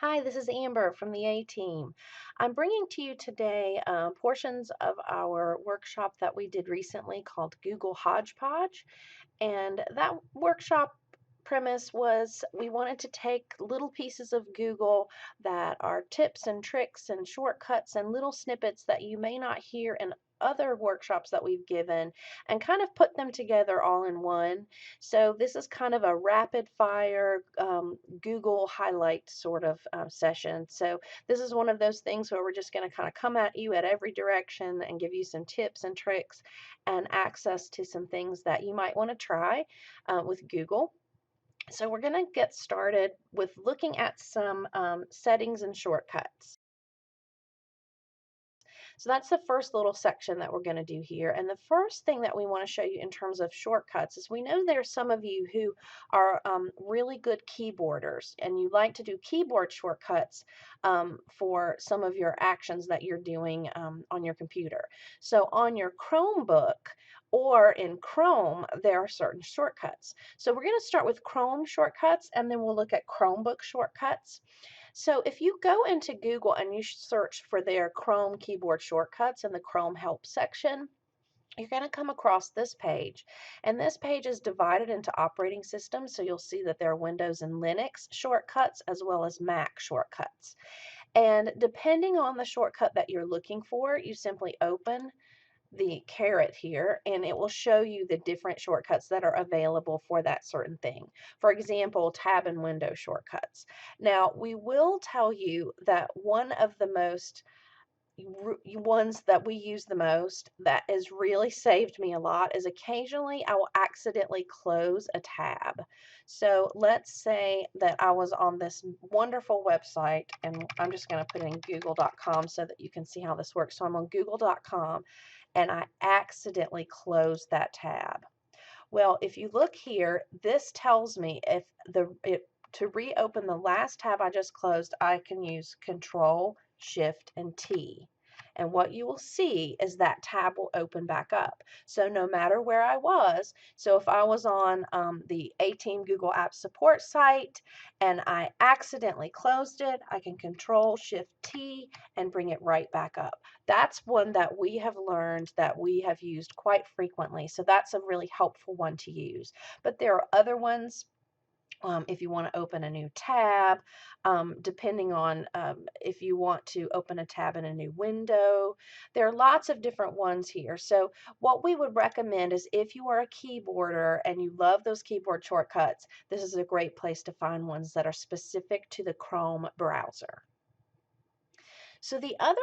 Hi, this is Amber from the A team. I'm bringing to you today portions of our workshop that we did recently called Google Hodgepodge. And that workshop premise was we wanted to take little pieces of Google that are tips and tricks and shortcuts and little snippets that you may not hear in other workshops that we've given and kind of put them together all in one. So this is kind of a rapid fire Google highlight sort of session. So this is one of those things where we're just going to kind of come at you at every direction and give you some tips and tricks and access to some things that you might want to try with Google. So we're going to get started with looking at some settings and shortcuts. So that's the first little section that we're going to do here. And the first thing that we want to show you in terms of shortcuts is we know there's some of you who are really good keyboarders and you like to do keyboard shortcuts for some of your actions that you're doing on your computer. So on your Chromebook, or in Chrome, there are certain shortcuts. So we're going to start with Chrome shortcuts and then we'll look at Chromebook shortcuts. So if you go into Google and you search for their Chrome keyboard shortcuts in the Chrome help section, you're going to come across this page. And this page is divided into operating systems. So you'll see that there are Windows and Linux shortcuts as well as Mac shortcuts. And depending on the shortcut that you're looking for, you simply open the caret here and it will show you the different shortcuts that are available for that certain thing. For example, tab and window shortcuts. Now, we will tell you that one of the most ones that we use the most that has really saved me a lot is occasionally I will accidentally close a tab. So let's say that I was on this wonderful website, and I'm just going to put in google.com so that you can see how this works. So I'm on google.com and I accidentally closed that tab. Well, if you look here, this tells me if to reopen the last tab I just closed, I can use Control, Shift, and T. And what you will see is that tab will open back up. So no matter where I was, so if I was on the A-Team Google Apps Support site and I accidentally closed it, I can Control Shift T and bring it right back up. That's one that we have learned that we have used quite frequently. So that's a really helpful one to use. But there are other ones. If you want to open a new tab, depending on if you want to open a tab in a new window. There are lots of different ones here. So what we would recommend is if you are a keyboarder and you love those keyboard shortcuts, this is a great place to find ones that are specific to the Chrome browser. So the other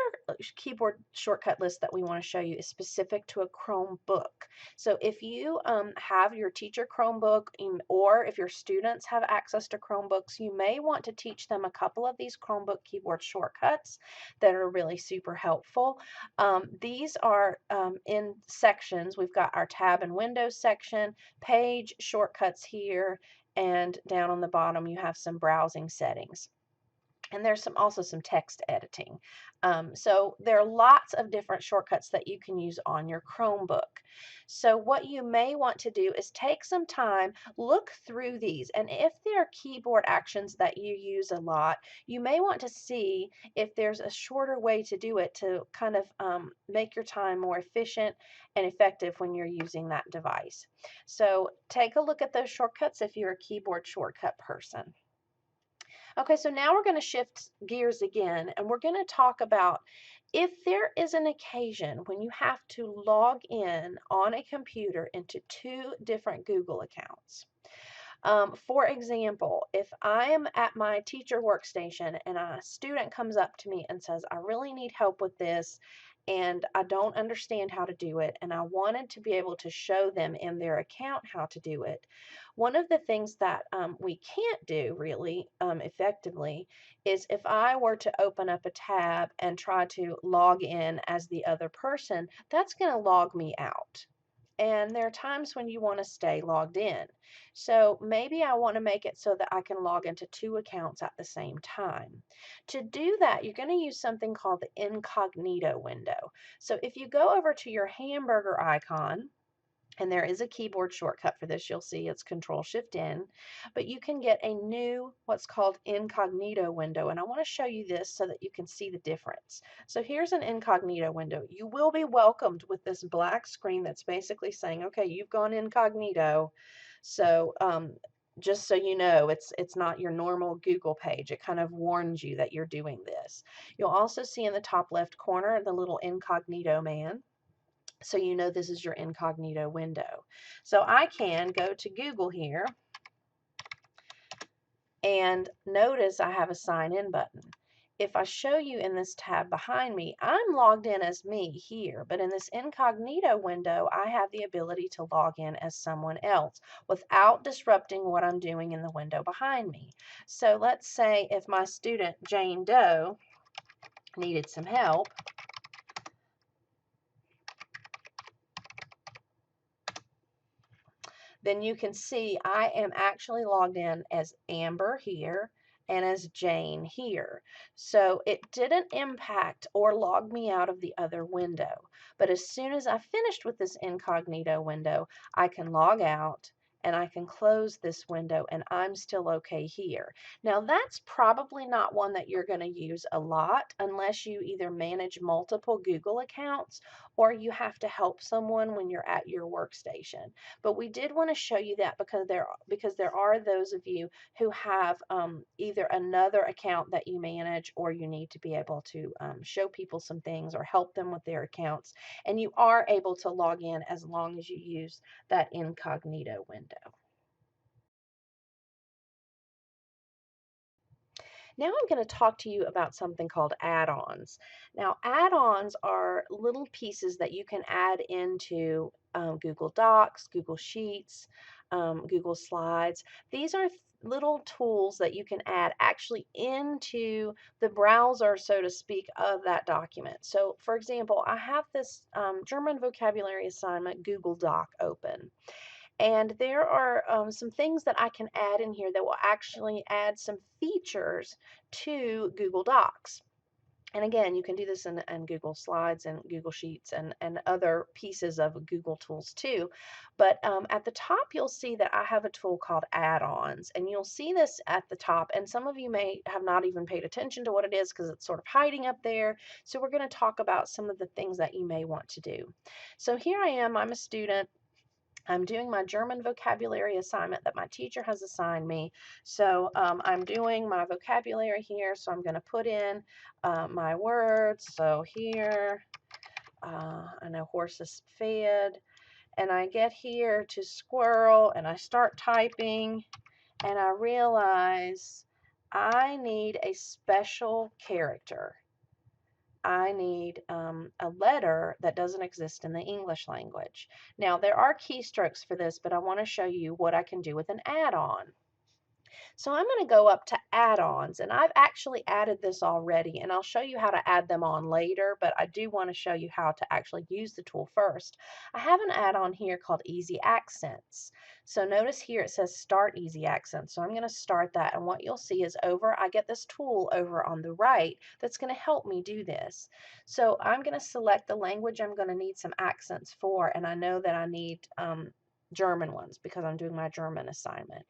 keyboard shortcut list that we want to show you is specific to a Chromebook. So if you have your teacher Chromebook or if your students have access to Chromebooks, you may want to teach them a couple of these Chromebook keyboard shortcuts that are really super helpful. These are in sections. We've got our tab and Windows section, page shortcuts here, and down on the bottom you have some browsing settings. And there's also some text editing. So there are lots of different shortcuts that you can use on your Chromebook. So what you may want to do is take some time, look through these, and if there are keyboard actions that you use a lot, you may want to see if there's a shorter way to do it to kind of make your time more efficient and effective when you're using that device. So take a look at those shortcuts if you're a keyboard shortcut person. Okay, so now we're going to shift gears again and we're going to talk about if there is an occasion when you have to log in on a computer into two different Google accounts. For example, if I am at my teacher workstation and a student comes up to me and says, I really need help with this and I don't understand how to do it, and I wanted to be able to show them in their account how to do it. One of the things that we can't do really effectively is if I were to open up a tab and try to log in as the other person, that's going to log me out. And there are times when you want to stay logged in. So maybe I want to make it so that I can log into two accounts at the same time. To do that, you're going to use something called the incognito window. So if you go over to your hamburger icon And there is a keyboard shortcut for this. You'll see it's Control-Shift-N, but you can get a new what's called incognito window. And I want to show you this so that you can see the difference. So here's an incognito window. You will be welcomed with this black screen that's basically saying, okay, you've gone incognito. So just so you know, it's not your normal Google page. It kind of warns you that you're doing this. You'll also see in the top left corner the little incognito man. So you know this is your incognito window. So I can go to Google here and notice I have a sign in button. If I show you in this tab behind me, I'm logged in as me here, but in this incognito window, I have the ability to log in as someone else without disrupting what I'm doing in the window behind me. So let's say if my student Jane Doe needed some help, then you can see I am actually logged in as Amber here and as Jane here. So it didn't impact or log me out of the other window. But as soon as I finished with this incognito window, I can log out and I can close this window and I'm still okay here. Now that's probably not one that you're going to use a lot unless you either manage multiple Google accounts or you have to help someone when you're at your workstation. But we did want to show you that because there are those of you who have either another account that you manage or you need to be able to show people some things or help them with their accounts. And you are able to log in as long as you use that incognito window. Now I'm going to talk to you about something called add-ons. Now, add-ons are little pieces that you can add into Google Docs, Google Sheets, Google Slides. These are little tools that you can add actually into the browser, so to speak, of that document. So, for example, I have this German vocabulary assignment Google Doc open. And there are some things that I can add in here that will actually add some features to Google Docs. And again, you can do this in Google Slides and Google Sheets and other pieces of Google tools too. But at the top, you'll see that I have a tool called add-ons. And you'll see this at the top. And some of you may have not even paid attention to what it is because it's sort of hiding up there. So we're going to talk about some of the things that you may want to do. So here I am. I'm a student. I'm doing my German vocabulary assignment that my teacher has assigned me. So I'm doing my vocabulary here. So I'm going to put in my words. So here, I know horse is fed. And I get here to squirrel and I start typing and I realize I need a special character. I need a letter that doesn't exist in the English language. Now, there are keystrokes for this, but I want to show you what I can do with an add-on. So I'm going to go up to add-ons, and I've actually added this already, and I'll show you how to add them on later, but I do want to show you how to actually use the tool first. I have an add-on here called Easy Accents. So notice here it says Start Easy Accents. So I'm going to start that, and what you'll see is I get this tool over on the right that's going to help me do this. So I'm going to select the language I'm going to need some accents for, and I know that I need German ones because I'm doing my German assignment.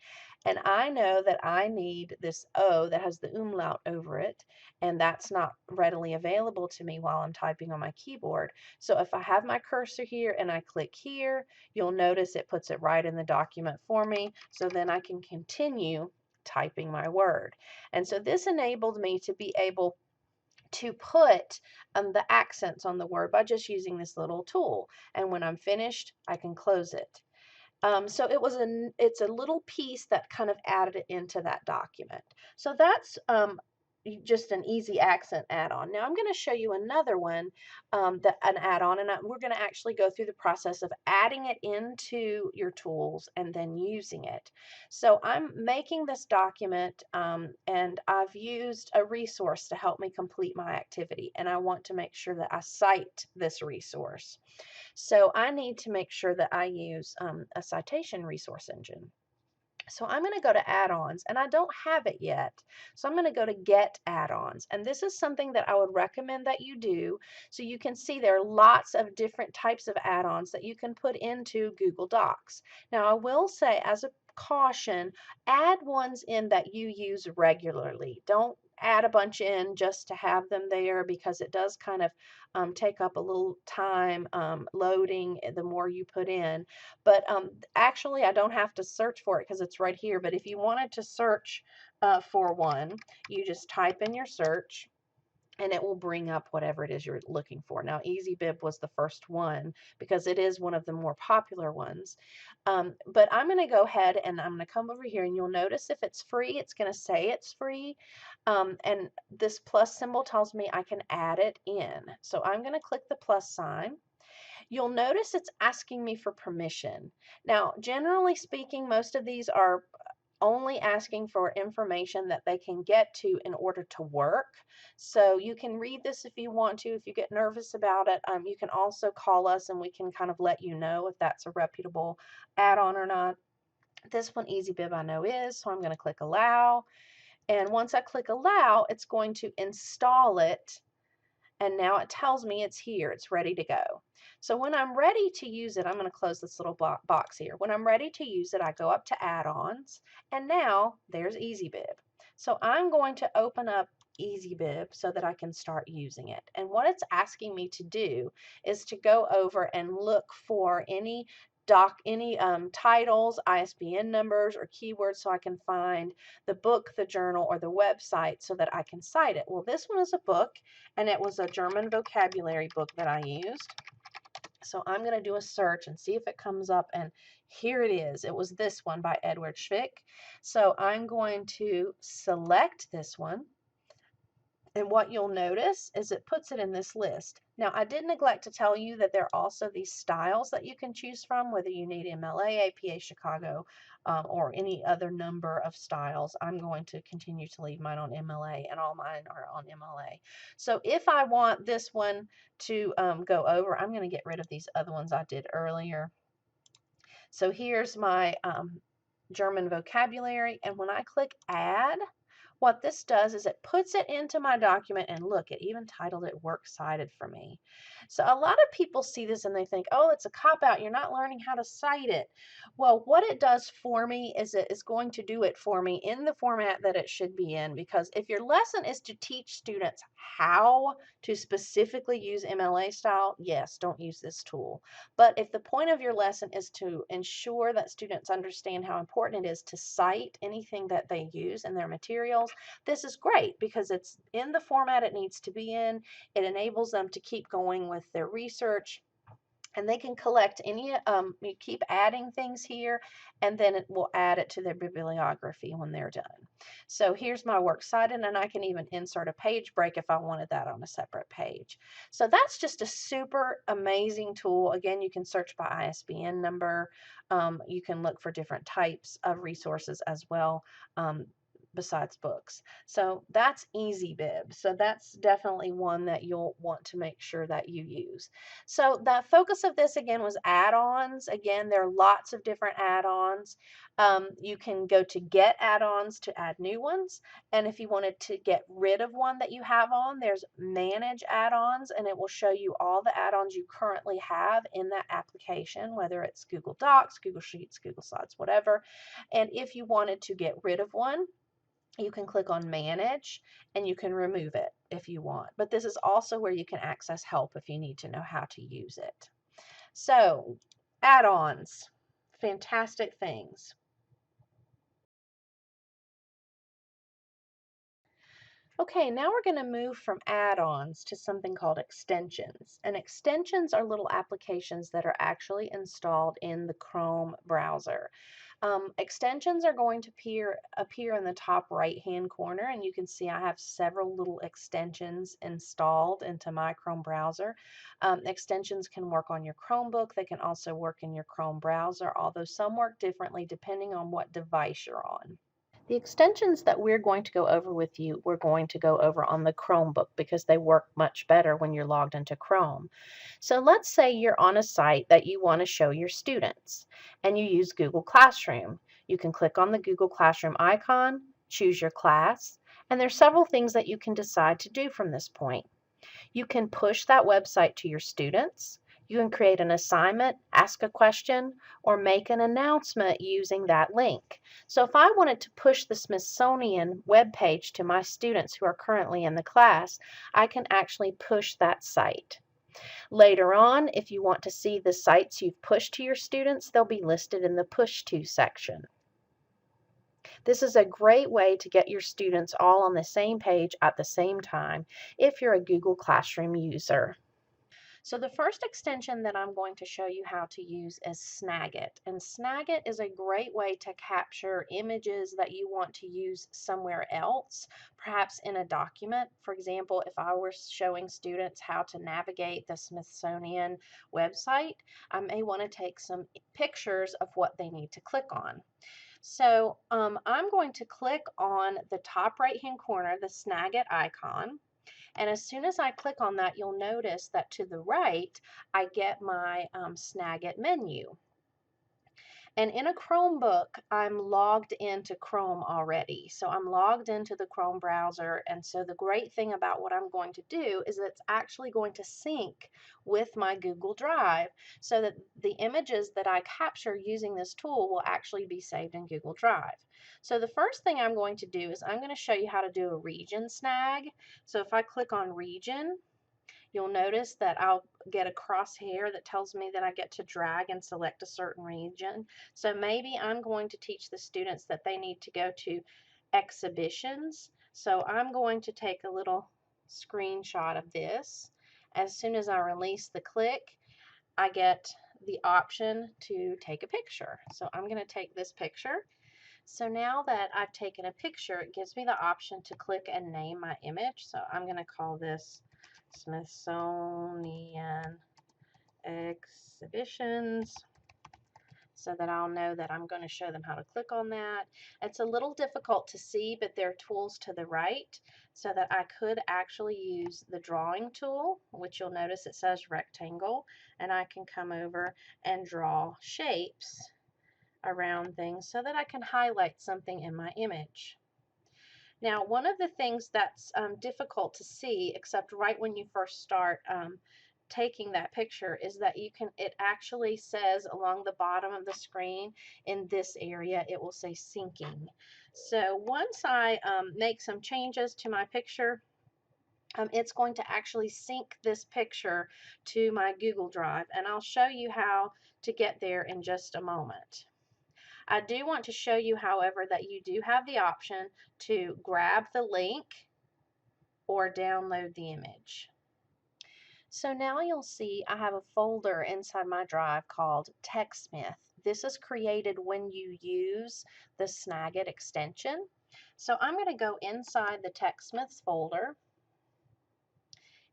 And I know that I need this O that has the umlaut over it, and that's not readily available to me while I'm typing on my keyboard. So if I have my cursor here and I click here, you'll notice it puts it right in the document for me. So then I can continue typing my word. And so this enabled me to be able to put the accents on the word by just using this little tool. And when I'm finished, I can close it. So it's a little piece that kind of added it into that document. So that's just an easy accent add-on. Now I'm going to show you another one, an add-on, and we're going to actually go through the process of adding it into your tools and then using it. So I'm making this document, and I've used a resource to help me complete my activity, and I want to make sure that I cite this resource. So I need to make sure that I use a citation resource engine. So I'm going to go to add-ons and I don't have it yet. So I'm going to go to get add-ons. And this is something that I would recommend that you do. So you can see there are lots of different types of add-ons that you can put into Google Docs. Now I will say as a caution, add ones in that you use regularly. Don't add a bunch in just to have them there because it does kind of take up a little time loading the more you put in. But actually, I don't have to search for it because it's right here. But if you wanted to search for one, you just type in your search and it will bring up whatever it is you're looking for. Now, EasyBib was the first one because it is one of the more popular ones. But I'm going to go ahead and I'm going to come over here and you'll notice if it's free, it's going to say it's free. And this plus symbol tells me I can add it in. So I'm going to click the plus sign. You'll notice it's asking me for permission. Now, generally speaking, most of these are only asking for information that they can get to in order to work. So you can read this if you want to. If you get nervous about it, you can also call us and we can kind of let you know if that's a reputable add-on or not. This one, EasyBib, I know is, so I'm going to click allow. And once I click allow, it's going to install it. And now it tells me it's here, it's ready to go. So when I'm ready to use it, I'm going to close this little box here. When I'm ready to use it, I go up to add-ons, and now there's EasyBib. So I'm going to open up EasyBib so that I can start using it. And what it's asking me to do is to go over and look for any titles, ISBN numbers, or keywords so I can find the book, the journal, or the website so that I can cite it. Well, this one is a book, and it was a German vocabulary book that I used. So I'm going to do a search and see if it comes up, and here it is. It was this one by Edward Schwick. So I'm going to select this one. And what you'll notice is it puts it in this list. Now, I did neglect to tell you that there are also these styles that you can choose from, whether you need MLA, APA, Chicago, or any other number of styles. I'm going to continue to leave mine on MLA, and all mine are on MLA. So if I want this one to go over, I'm going to get rid of these other ones I did earlier. So here's my German vocabulary, and when I click add, what this does is it puts it into my document, and look, it even titled it Works Cited for me. So a lot of people see this and they think, oh, it's a cop-out. You're not learning how to cite it. Well, what it does for me is it is going to do it for me in the format that it should be in, because if your lesson is to teach students how to specifically use MLA style, yes, don't use this tool. But if the point of your lesson is to ensure that students understand how important it is to cite anything that they use in their materials, this is great because it's in the format it needs to be in. It enables them to keep going with their research, and they can collect any, you keep adding things here, and then it will add it to their bibliography when they're done. So here's my works cited, and I can even insert a page break if I wanted that on a separate page. So that's just a super amazing tool. Again, you can search by ISBN number. You can look for different types of resources as well. Besides books. So that's EasyBib. So that's definitely one that you'll want to make sure that you use. So the focus of this again was add-ons. Again, there are lots of different add-ons. You can go to get add-ons to add new ones. And if you wanted to get rid of one that you have on, there's manage add-ons, and it will show you all the add-ons you currently have in that application, whether it's Google Docs, Google Sheets, Google Slides, whatever. And if you wanted to get rid of one, you can click on manage and you can remove it if you want. But this is also where you can access help if you need to know how to use it. So add-ons, fantastic things. Okay, now we're going to move from add-ons to something called extensions. And extensions are little applications that are actually installed in the Chrome browser. Extensions are going to appear in the top right-hand corner, and you can see I have several little extensions installed into my Chrome browser. Extensions can work on your Chromebook. They can also work in your Chrome browser, although some work differently depending on what device you're on. The extensions that we're going to go over with you, we're going to go over on the Chromebook because they work much better when you're logged into Chrome. So let's say you're on a site that you want to show your students and you use Google Classroom. You can click on the Google Classroom icon, choose your class, and there's several things that you can decide to do from this point. You can push that website to your students. You can create an assignment, ask a question, or make an announcement using that link. So if I wanted to push the Smithsonian webpage to my students who are currently in the class, I can actually push that site. Later on, if you want to see the sites you've pushed to your students, they'll be listed in the Push To section. This is a great way to get your students all on the same page at the same time if you're a Google Classroom user. So the first extension that I'm going to show you how to use is Snagit. And Snagit is a great way to capture images that you want to use somewhere else, perhaps in a document. For example, if I were showing students how to navigate the Smithsonian website, I may want to take some pictures of what they need to click on. So I'm going to click on the top right hand corner, the Snagit icon. And as soon as I click on that, you'll notice that to the right, I get my Snagit menu. And in a Chromebook, I'm logged into Chrome already. So I'm logged into the Chrome browser. And so the great thing about what I'm going to do is it's actually going to sync with my Google Drive so that the images that I capture using this tool will actually be saved in Google Drive. So the first thing I'm going to do is I'm going to show you how to do a region snag. So if I click on region, you'll notice that I'll get a crosshair that tells me that I get to drag and select a certain region. So maybe I'm going to teach the students that they need to go to exhibitions. So I'm going to take a little screenshot of this. As soon as I release the click, I get the option to take a picture. So I'm going to take this picture. So now that I've taken a picture, it gives me the option to click and name my image. So I'm going to call this Smithsonian Exhibitions so that I'll know that I'm going to show them how to click on that. It's a little difficult to see, but there are tools to the right so that I could actually use the drawing tool, which you'll notice it says rectangle, and I can come over and draw shapes around things so that I can highlight something in my image. Now, one of the things that's difficult to see, except right when you first start taking that picture, is that it actually says along the bottom of the screen in this area, it will say syncing. So once I make some changes to my picture, it's going to actually sync this picture to my Google Drive, and I'll show you how to get there in just a moment. I do want to show you, however, that you do have the option to grab the link or download the image. So now you'll see I have a folder inside my drive called TechSmith. This is created when you use the Snagit extension. So I'm going to go inside the TechSmiths folder,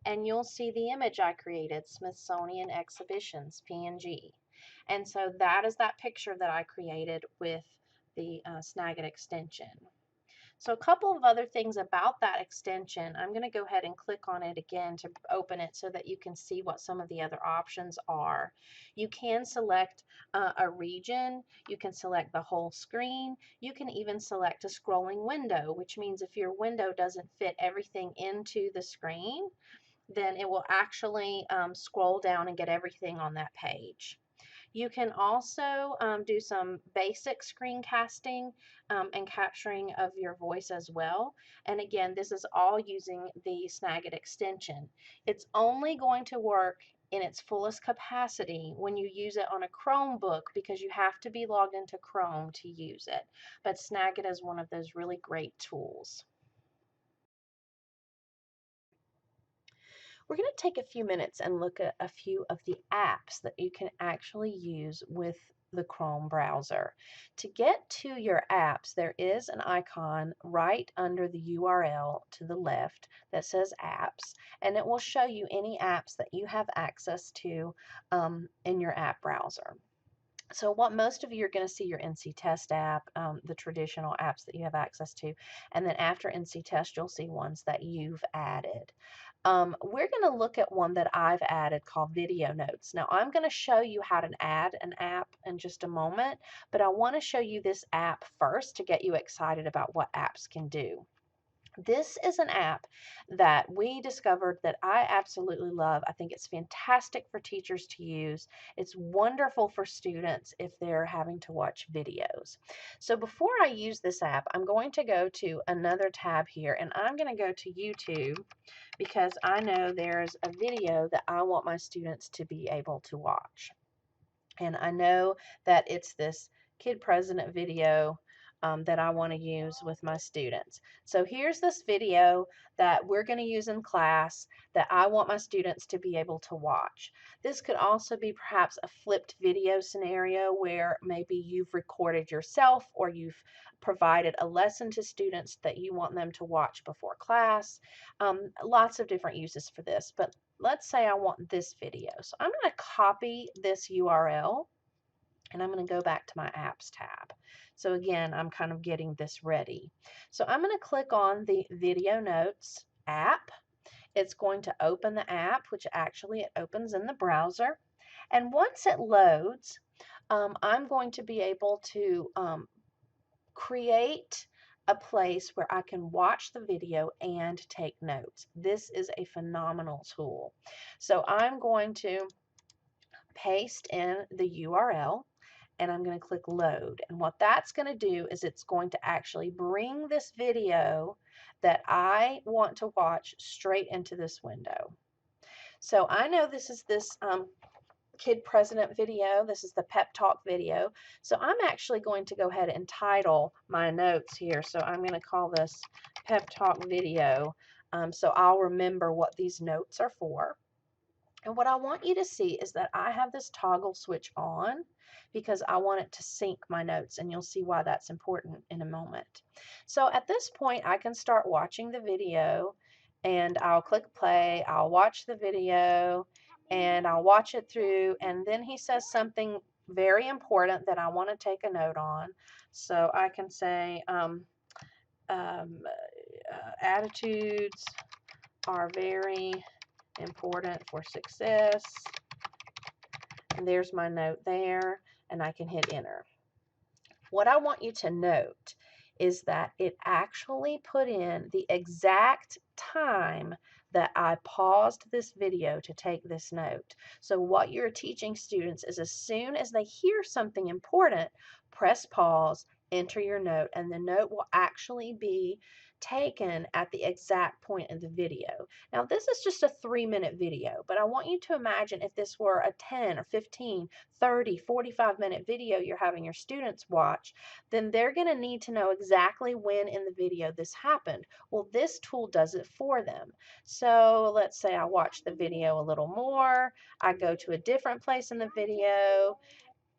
and you'll see the image I created, Smithsonian Exhibitions, PNG. And so that is that picture that I created with the Snagit extension. So a couple of other things about that extension, I'm going to go ahead and click on it again to open it so that you can see what some of the other options are. You can select a region, you can select the whole screen, you can even select a scrolling window, which means if your window doesn't fit everything into the screen, then it will actually scroll down and get everything on that page. You can also do some basic screencasting and capturing of your voice as well. And again, this is all using the Snagit extension. It's only going to work in its fullest capacity when you use it on a Chromebook because you have to be logged into Chrome to use it. But Snagit is one of those really great tools. We're going to take a few minutes and look at a few of the apps that you can actually use with the Chrome browser. To get to your apps, there is an icon right under the URL to the left that says apps, and it will show you any apps that you have access to in your app browser. So what most of you are going to see your NC Test app, the traditional apps that you have access to, and then after NC Test, you'll see ones that you've added. We're going to look at one that I've added called Video Notes. Now, I'm going to show you how to add an app in just a moment, but I want to show you this app first to get you excited about what apps can do. This is an app that we discovered that I absolutely love. I think it's fantastic for teachers to use. It's wonderful for students if they're having to watch videos. So before I use this app, I'm going to go to another tab here, and I'm going to go to YouTube because I know there's a video that I want my students to be able to watch. And I know that it's this Kid President video that I want to use with my students. So here's this video that we're going to use in class that I want my students to be able to watch. This could also be perhaps a flipped video scenario where maybe you've recorded yourself or you've provided a lesson to students that you want them to watch before class. Lots of different uses for this, but let's say I want this video. So I'm going to copy this URL and I'm going to go back to my apps tab. So again, I'm kind of getting this ready. So I'm going to click on the Video Notes app. It's going to open the app, which actually it opens in the browser. And once it loads, I'm going to be able to create a place where I can watch the video and take notes. This is a phenomenal tool. So I'm going to paste in the URL and I'm going to click load. And what that's going to do is it's going to actually bring this video that I want to watch straight into this window. So I know this is this Kid President video. This is the pep talk video. So I'm actually going to go ahead and title my notes here. So I'm going to call this pep talk video. So I'll remember what these notes are for. And what I want you to see is that I have this toggle switch on because I want it to sync my notes, and you'll see why that's important in a moment. So at this point, I can start watching the video, and I'll click play, I'll watch the video, and I'll watch it through, and then he says something very important that I want to take a note on. So I can say, attitudes are very important for success. And there's my note there, and I can hit enter. What I want you to note is that it actually put in the exact time that I paused this video to take this note. So what you're teaching students is as soon as they hear something important, press pause, enter your note, and the note will actually be taken at the exact point in the video. Now, this is just a 3-minute video, but I want you to imagine if this were a 10 or 15, 30, 45-minute video you're having your students watch, then they're going to need to know exactly when in the video this happened. Well, this tool does it for them. So let's say I watch the video a little more, I go to a different place in the video,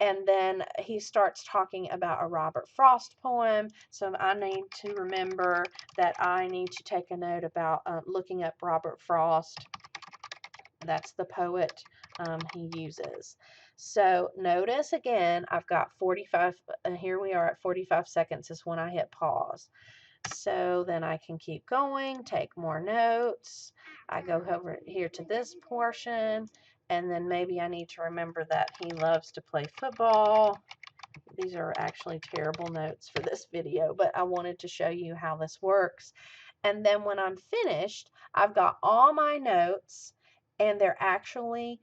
and then he starts talking about a Robert Frost poem. So I need to remember that I need to take a note about looking up Robert Frost. That's the poet he uses. So notice again, I've got 45, here we are at 45 seconds is when I hit pause. So then I can keep going, take more notes. I go over here to this portion, and then maybe I need to remember that he loves to play football. These are actually terrible notes for this video, but I wanted to show you how this works. And then when I'm finished, I've got all my notes, and they're actually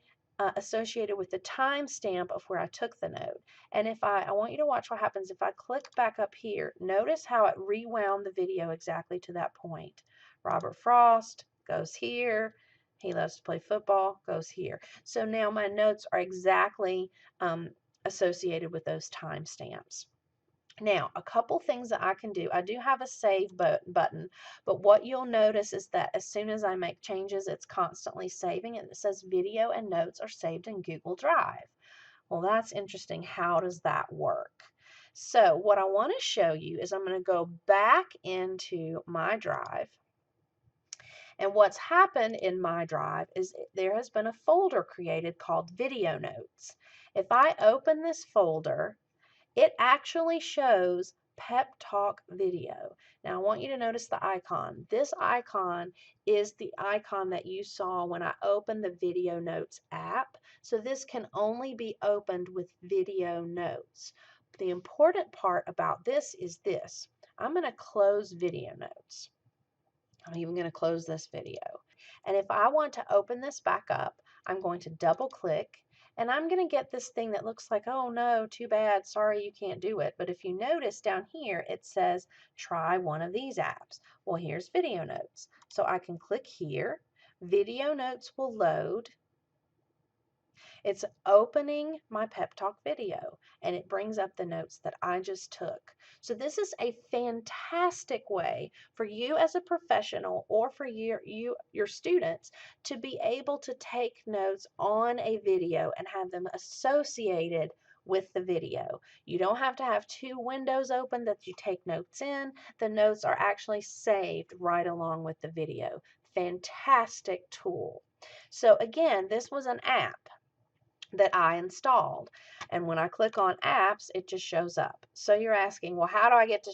associated with the timestamp of where I took the note. And if I want you to watch what happens if I click back up here. Notice how it rewound the video exactly to that point. Robert Frost goes here. He loves to play football, goes here. So now my notes are exactly associated with those timestamps. Now, a couple things that I can do. I do have a save button, but what you'll notice is that as soon as I make changes, it's constantly saving, and it says video and notes are saved in Google Drive. Well, that's interesting. How does that work? So what I want to show you is I'm going to go back into my drive. And what's happened in my drive is there has been a folder created called Video Notes. If I open this folder, it actually shows Pep Talk Video. Now, I want you to notice the icon. This icon is the icon that you saw when I opened the Video Notes app. So this can only be opened with Video Notes. The important part about this is this. I'm going to close Video Notes. I'm even going to close this video. And if I want to open this back up, I'm going to double click and I'm going to get this thing that looks like, oh no, too bad, sorry you can't do it. But if you notice down here, it says try one of these apps. Well, here's Video Notes. So I can click here. Video Notes will load. It's opening my Pep Talk video and it brings up the notes that I just took. So this is a fantastic way for you as a professional or for your students to be able to take notes on a video and have them associated with the video. You don't have to have two windows open that you take notes in. The notes are actually saved right along with the video. Fantastic tool. So again, this was an app that I installed. And when I click on apps, it just shows up. So you're asking, well, how do I get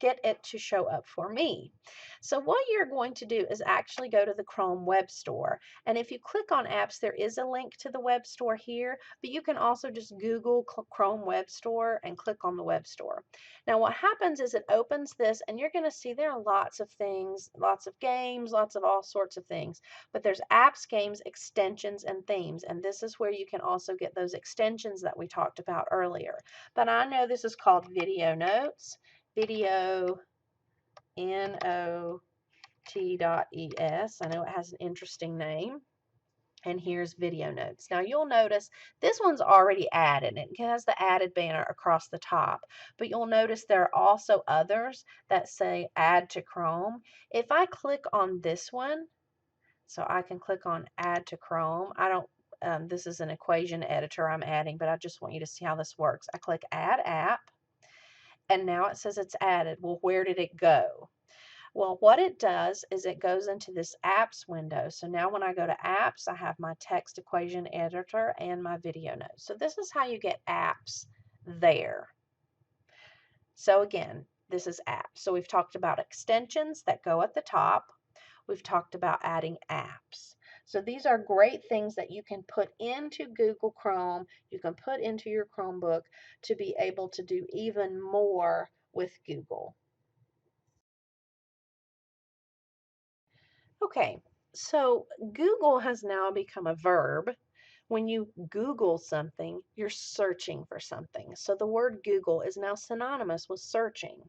it to show up for me? So what you're going to do is actually go to the Chrome Web Store. And if you click on apps, there is a link to the web store here, but you can also just Google Chrome Web Store and click on the web store. Now what happens is it opens this and you're going to see there are lots of things, lots of games, lots of all sorts of things. But there's apps, games, extensions, and themes. And this is where you can also get those extensions that we talked about earlier. But I know this is called Video Notes, Video Not.es. I know it has an interesting name. And here's Video Notes. Now you'll notice this one's already added. It has the added banner across the top. But you'll notice there are also others that say Add to Chrome. If I click on this one, so I can click on Add to Chrome. This is an equation editor I'm adding, but I just want you to see how this works. I click Add App, and now it says it's added. Well, where did it go? Well, what it does is it goes into this apps window. So now when I go to apps, I have my text equation editor and my video notes. So this is how you get apps there. So again, this is apps. So we've talked about extensions that go at the top. We've talked about adding apps. So these are great things that you can put into Google Chrome, you can put into your Chromebook to be able to do even more with Google. Okay, so Google has now become a verb. When you Google something, you're searching for something. So the word Google is now synonymous with searching.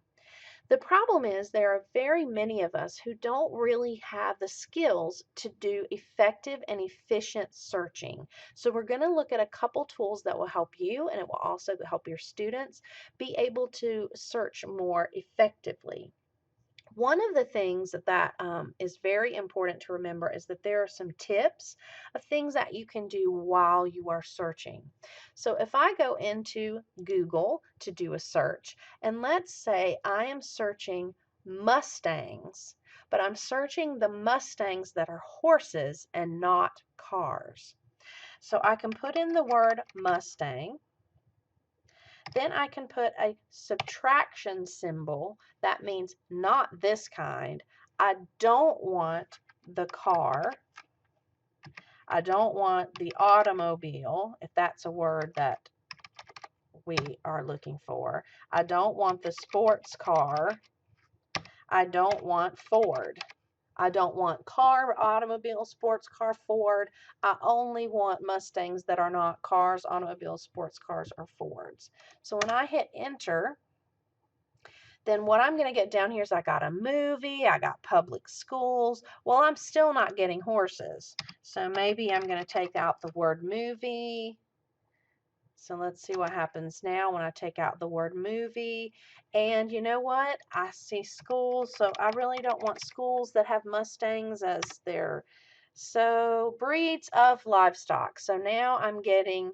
The problem is there are very many of us who don't really have the skills to do effective and efficient searching. So we're going to look at a couple tools that will help you and it will also help your students be able to search more effectively. One of the things that is very important to remember is that there are some tips of things that you can do while you are searching. So if I go into Google to do a search, and let's say I am searching Mustangs, but I'm searching the Mustangs that are horses and not cars. So I can put in the word Mustang. Then I can put a subtraction symbol. That means not this kind. I don't want the car. I don't want the automobile, if that's a word that we are looking for. I don't want the sports car. I don't want Ford. I don't want car, automobile, sports car, Ford. I only want Mustangs that are not cars, automobiles, sports cars, or Fords. So when I hit enter, then what I'm going to get down here is I got a movie, I got public schools. Well, I'm still not getting horses. So maybe I'm going to take out the word movie. So let's see what happens now when I take out the word movie. And you know what? I see schools, so I really don't want schools that have Mustangs as their, so breeds of livestock. So now I'm getting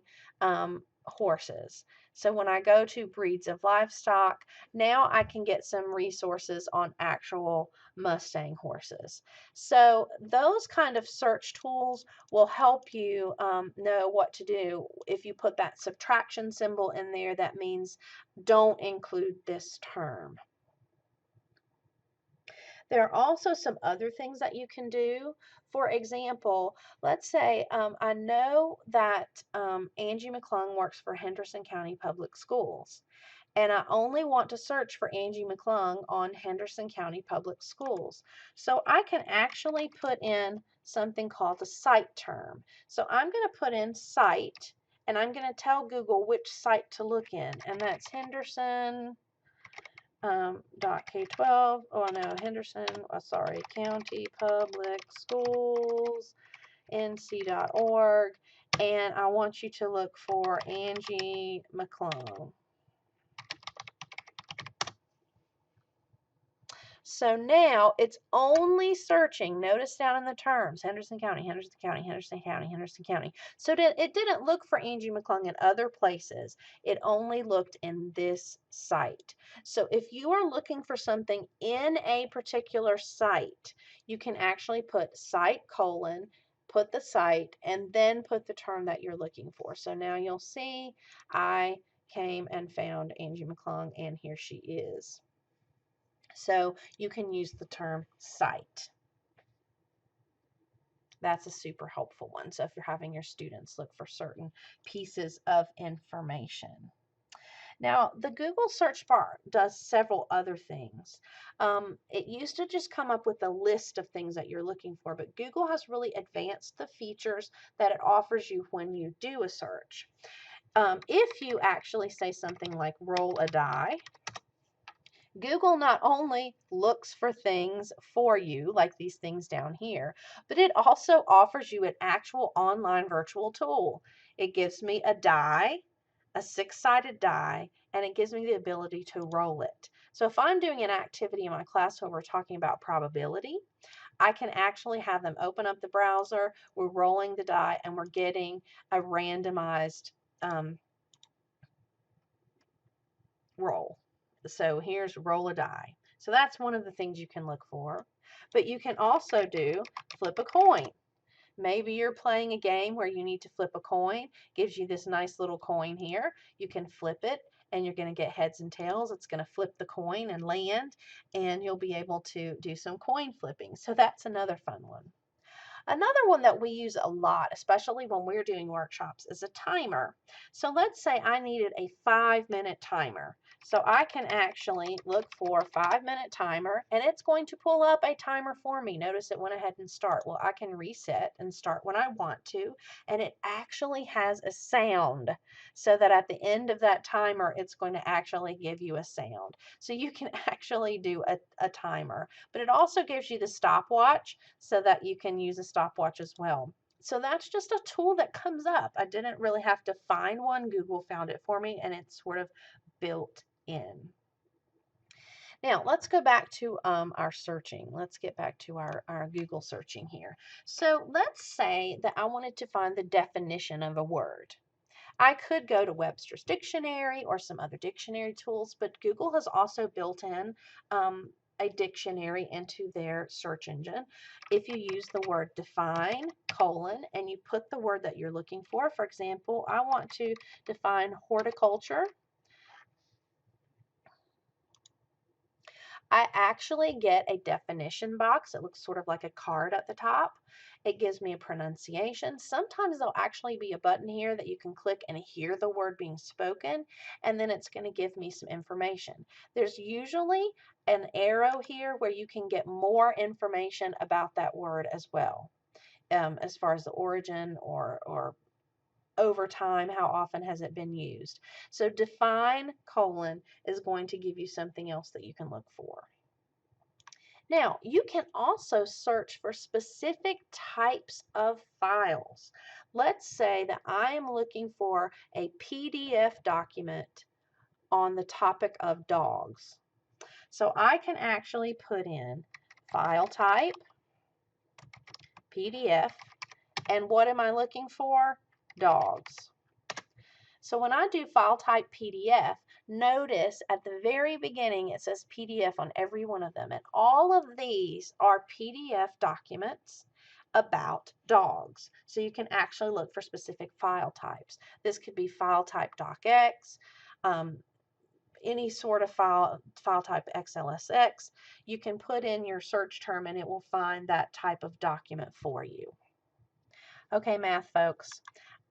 horses. So when I go to breeds of livestock, now I can get some resources on actual Mustang horses. So those kind of search tools will help you know what to do. If you put that subtraction symbol in there, that means don't include this term. There are also some other things that you can do. For example, let's say I know that Angie McClung works for Henderson County Public Schools, and I only want to search for Angie McClung on Henderson County Public Schools. So I can actually put in something called a site term. So I'm going to put in site, and I'm going to tell Google which site to look in, and that's Henderson K-12, oh no, Henderson, sorry, County Public Schools, nc.org, and I want you to look for Angie McClung. So now it's only searching, notice down in the terms, Henderson County, Henderson County, Henderson County, Henderson County. So it didn't look for Angie McClung in other places. It only looked in this site. So if you are looking for something in a particular site, you can actually put site : put the site, and then put the term that you're looking for. So now you'll see I came and found Angie McClung, and here she is. So you can use the term site. That's a super helpful one. So if you're having your students look for certain pieces of information. Now, the Google search bar does several other things. It used to just come up with a list of things that you're looking for, but Google has really advanced the features that it offers you when you do a search. If you actually say something like roll a die, Google not only looks for things for you, like these things down here, but it also offers you an actual online virtual tool. It gives me a die, a 6-sided die, and it gives me the ability to roll it. So if I'm doing an activity in my class where we're talking about probability, I can actually have them open up the browser, we're rolling the die, and we're getting a randomized roll. So here's roll a die. So that's one of the things you can look for. But you can also do flip a coin. Maybe you're playing a game where you need to flip a coin. Gives you this nice little coin here. You can flip it and you're going to get heads and tails. It's going to flip the coin and land, and you'll be able to do some coin flipping. So that's another fun one. Another one that we use a lot, especially when we're doing workshops, is a timer. So let's say I needed a 5-minute timer. So I can actually look for a 5-minute timer, and it's going to pull up a timer for me. Notice it went ahead and start. Well, I can reset and start when I want to, and it actually has a sound so that at the end of that timer, it's going to actually give you a sound. So you can actually do a timer, but it also gives you the stopwatch so that you can use a stopwatch as well. So that's just a tool that comes up. I didn't really have to find one. Google found it for me, and it's sort of built in. Now, let's go back to our searching. Let's get back to our Google searching here. So let's say that I wanted to find the definition of a word. I could go to Webster's Dictionary or some other dictionary tools, but Google has also built in a dictionary into their search engine. If you use the word define, and you put the word that you're looking for example, I want to define horticulture. I actually get a definition box. It looks sort of like a card at the top. It gives me a pronunciation. Sometimes there'll actually be a button here that you can click and hear the word being spoken, and then it's going to give me some information. There's usually an arrow here where you can get more information about that word as well, as far as the origin or over time, how often has it been used. So define : is going to give you something else that you can look for. Now, you can also search for specific types of files. Let's say that I am looking for a PDF document on the topic of dogs. So I can actually put in file type, PDF, and what am I looking for? Dogs. So when I do file type PDF, notice at the very beginning it says PDF on every one of them. And all of these are PDF documents about dogs. So you can actually look for specific file types. This could be file type docx, um, any sort of file type XLSX. You can put in your search term and it will find that type of document for you. Okay, math folks,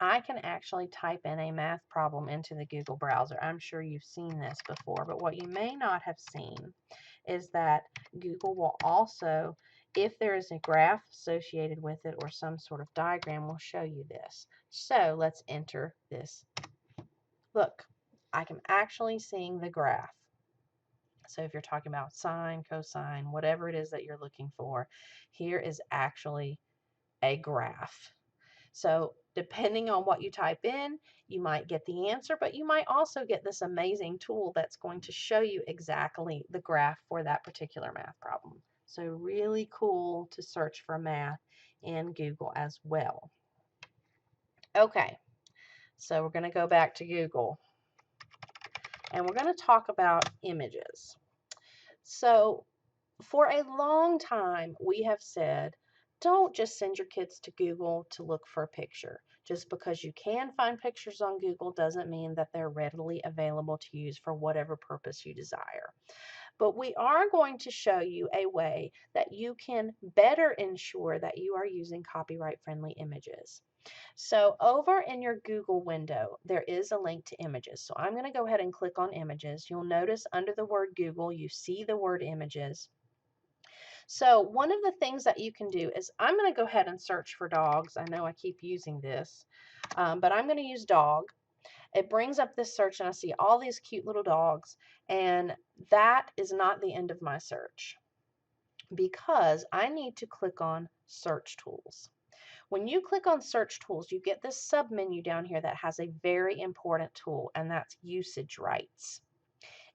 I can actually type in a math problem into the Google browser. I'm sure you've seen this before, but what you may not have seen is that Google will also, if there is a graph associated with it or some sort of diagram, will show you this. So let's enter this. Look, I can actually see the graph. So if you're talking about sine, cosine, whatever it is that you're looking for, here is actually a graph. So depending on what you type in, you might get the answer, but you might also get this amazing tool that's going to show you exactly the graph for that particular math problem. So really cool to search for math in Google as well. Okay, so we're going to go back to Google and we're going to talk about images. So for a long time, we have said, don't just send your kids to Google to look for a picture. Just because you can find pictures on Google doesn't mean that they're readily available to use for whatever purpose you desire. But we are going to show you a way that you can better ensure that you are using copyright-friendly images. So over in your Google window, there is a link to images. So I'm going to go ahead and click on images. You'll notice under the word Google, you see the word images. So one of the things that you can do is I'm going to go ahead and search for dogs. I know I keep using this, but I'm going to use dog. It brings up this search and I see all these cute little dogs, and that is not the end of my search because I need to click on search tools. When you click on search tools, you get this sub menu down here that has a very important tool, and that's usage rights.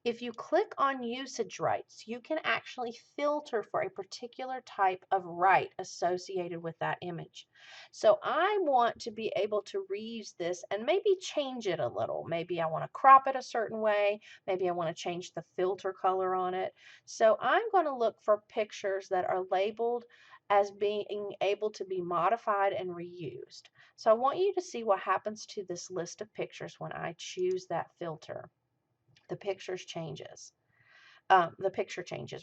If you click on usage rights, you can actually filter for a particular type of right associated with that image. So I want to be able to reuse this and maybe change it a little. Maybe I want to crop it a certain way. Maybe I want to change the filter color on it. So I'm going to look for pictures that are labeled as being able to be modified and reused. So I want you to see what happens to this list of pictures when I choose that filter. The picture changes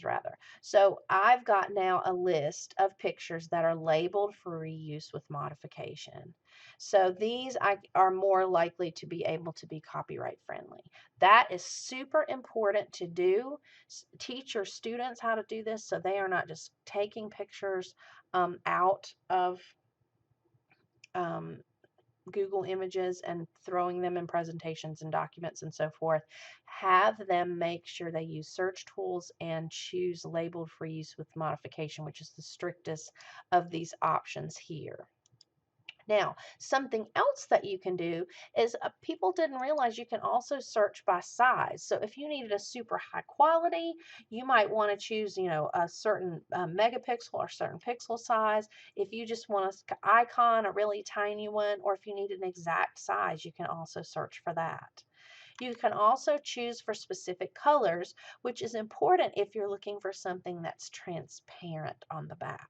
rather. So I've got now a list of pictures that are labeled for reuse with modification. So these are more likely to be able to be copyright friendly. That is super important to do. Teach your students how to do this so they are not just taking pictures out of Google Images and throwing them in presentations and documents and so forth. Have them make sure they use search tools and choose labeled for use with modification, which is the strictest of these options here. Now, something else that you can do is people didn't realize you can also search by size. So if you needed a super high quality, you might want to choose, a certain megapixel or certain pixel size. If you just want an icon, a really tiny one, or if you need an exact size, you can also search for that. You can also choose for specific colors, which is important if you're looking for something that's transparent on the back.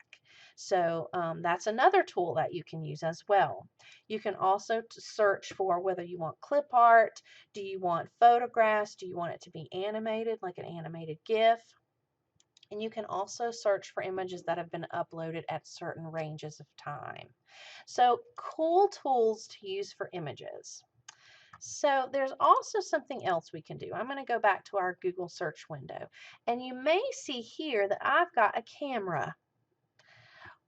So that's another tool that you can use as well. You can also search for whether you want clip art, do you want photographs, do you want it to be animated, like an animated GIF? And you can also search for images that have been uploaded at certain ranges of time. So cool tools to use for images. So there's also something else we can do. I'm going to go back to our Google search window, and you may see here that I've got a camera.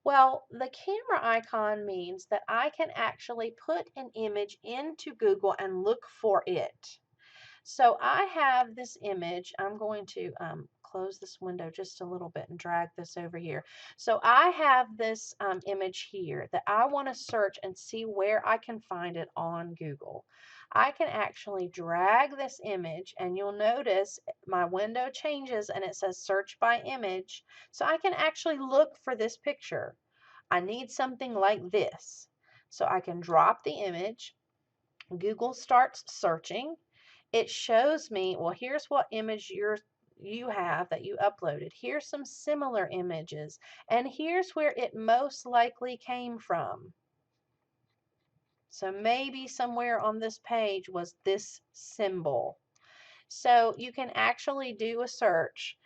Well, the camera icon means that I can actually put an image into Google and look for it. So I have this image. I'm going to close this window just a little bit and drag this over here. So I have this image here that I want to search and see where I can find it on Google. I can actually drag this image, and you'll notice my window changes and it says search by image. So I can actually look for this picture. I need something like this. So I can drop the image, Google starts searching. It shows me, well, here's what image you have that you uploaded. Here's some similar images, and here's where it most likely came from. So maybe somewhere on this page was this symbol. So you can actually do a search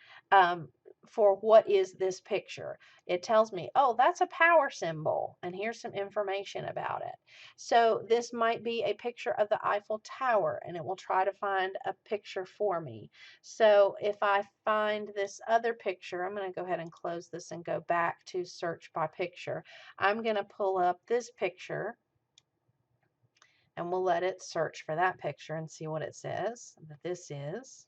for what is this picture. It tells me, oh, that's a power symbol, and here's some information about it. So this might be a picture of the Eiffel Tower, and it will try to find a picture for me. So if I find this other picture, I'm going to go ahead and close this and go back to search by picture. I'm going to pull up this picture, and we'll let it search for that picture and see what it says that this is.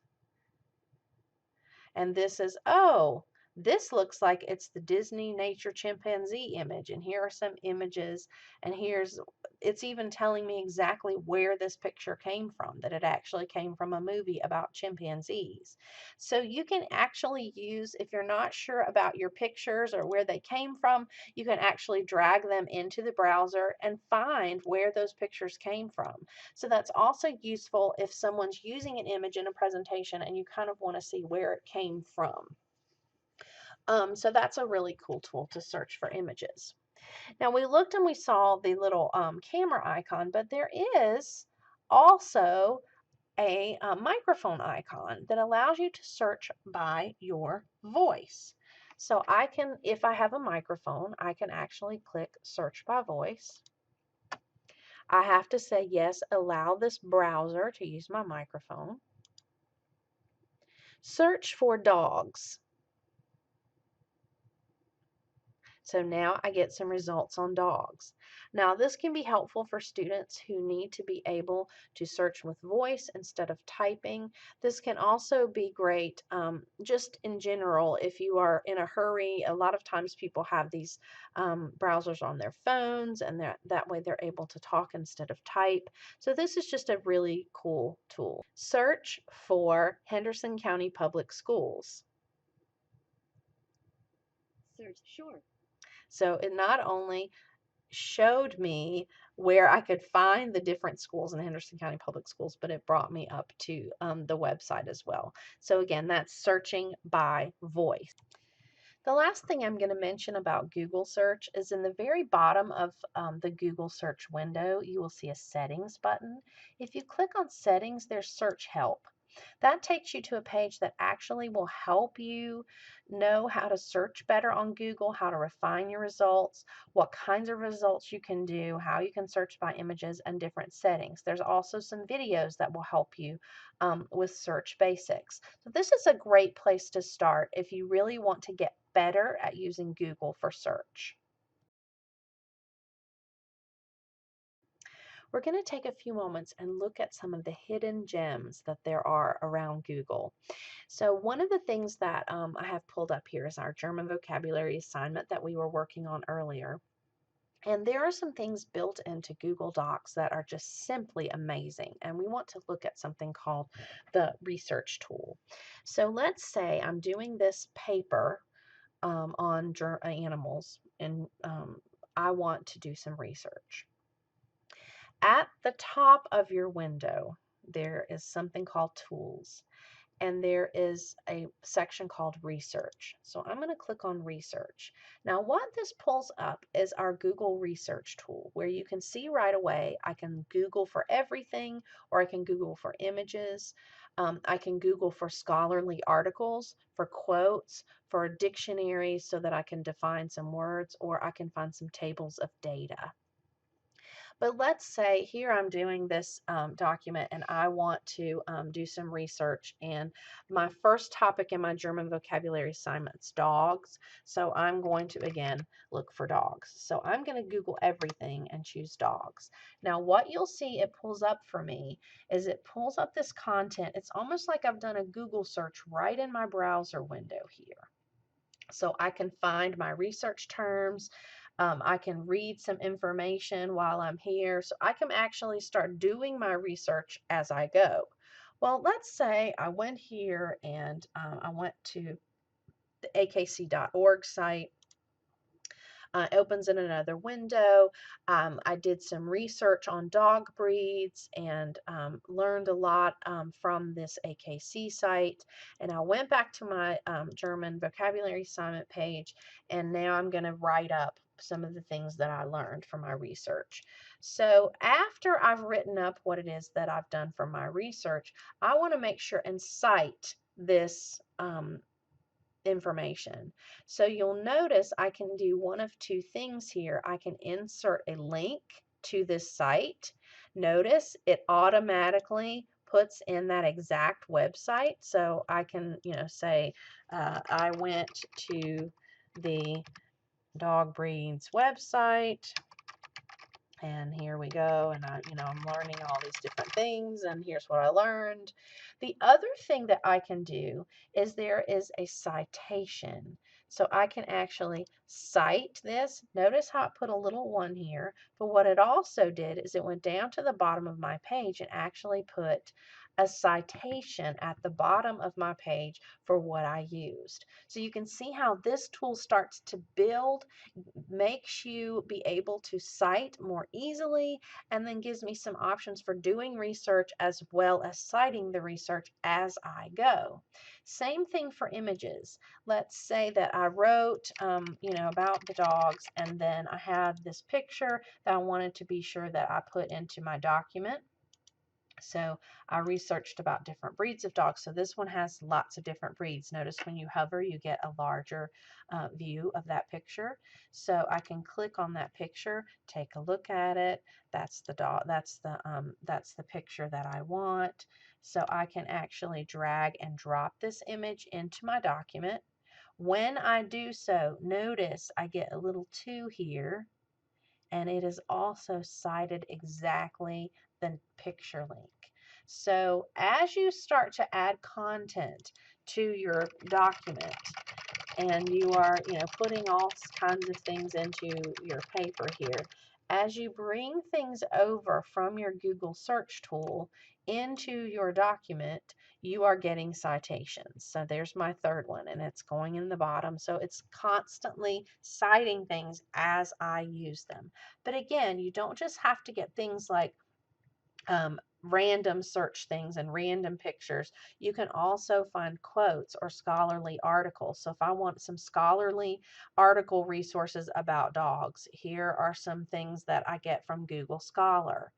And this is, oh, this looks like it's the Disney nature chimpanzee image. And here are some images, and it's even telling me exactly where this picture came from, that it actually came from a movie about chimpanzees. So you can actually use, if you're not sure about your pictures or where they came from, you can actually drag them into the browser and find where those pictures came from. So that's also useful if someone's using an image in a presentation and you kind of want to see where it came from. So that's a really cool tool to search for images. Now we looked and we saw the little camera icon, but there is also a microphone icon that allows you to search by your voice. So I can, if I have a microphone, I can actually click search by voice. I have to say, yes, allow this browser to use my microphone. Search for dogs. So now I get some results on dogs. Now this can be helpful for students who need to be able to search with voice instead of typing. This can also be great just in general if you are in a hurry. A lot of times people have these browsers on their phones, and that way they're able to talk instead of type. So this is just a really cool tool. Search for Henderson County Public Schools. Search short. So it not only showed me where I could find the different schools in Henderson County Public Schools, but it brought me up to the website as well. So again, that's searching by voice. The last thing I'm going to mention about Google search is in the very bottom of the Google search window, you will see a settings button. If you click on settings, there's search help. That takes you to a page that actually will help you know how to search better on Google, how to refine your results, what kinds of results you can do, how you can search by images, and different settings. There's also some videos that will help you with search basics. So this is a great place to start if you really want to get better at using Google for search. We're going to take a few moments and look at some of the hidden gems that there are around Google. So one of the things that I have pulled up here is our German vocabulary assignment that we were working on earlier. And there are some things built into Google Docs that are just simply amazing. And we want to look at something called the research tool. So let's say I'm doing this paper on animals, and I want to do some research. At the top of your window, there is something called Tools, and there is a section called Research. So I'm going to click on Research. Now, what this pulls up is our Google Research tool, where you can see right away I can Google for everything, or I can Google for images. I can Google for scholarly articles, for quotes, for dictionaries so that I can define some words, or I can find some tables of data. But let's say here I'm doing this document and I want to do some research, and my first topic in my German vocabulary assignment's dogs. So I'm going to, again, look for dogs. So I'm going to Google everything and choose dogs. Now what you'll see it pulls up for me is it pulls up this content. It's almost like I've done a Google search right in my browser window here. So I can find my research terms. I can read some information while I'm here. So I can actually start doing my research as I go. Well, let's say I went here and I went to the akc.org site. opens in another window. I did some research on dog breeds and learned a lot from this AKC site. And I went back to my German vocabulary assignment page, and now I'm going to write up some of the things that I learned from my research. So after I've written up what it is that I've done from my research, I want to make sure and cite this information. So you'll notice I can do one of two things here. I can insert a link to this site. Notice it automatically puts in that exact website. So I can, say I went to the dog breeds website, and here we go, and I'm learning all these different things, and here's what I learned. The other thing that I can do is there is a citation. So I can actually cite this. Notice how it put a little one here, but what it also did is it went down to the bottom of my page and actually put a citation at the bottom of my page for what I used. So you can see how this tool starts to build, makes you be able to cite more easily, and then gives me some options for doing research as well as citing the research as I go. Same thing for images. Let's say that I wrote, about the dogs, and then I had this picture that I wanted to be sure that I put into my document. So I researched about different breeds of dogs. So this one has lots of different breeds. Notice when you hover, you get a larger view of that picture. So I can click on that picture, take a look at it. That's the dog. That's the picture that I want. So I can actually drag and drop this image into my document. When I do so, notice I get a little 2 here, and it is also cited exactly the picture link. So as you start to add content to your document, and you are, putting all kinds of things into your paper here, as you bring things over from your Google search tool into your document, you are getting citations. So there's my third one, and it's going in the bottom. So it's constantly citing things as I use them. But again, you don't just have to get things like random search things and random pictures. You can also find quotes or scholarly articles. So if I want some scholarly article resources about dogs, here are some things that I get from Google Scholar.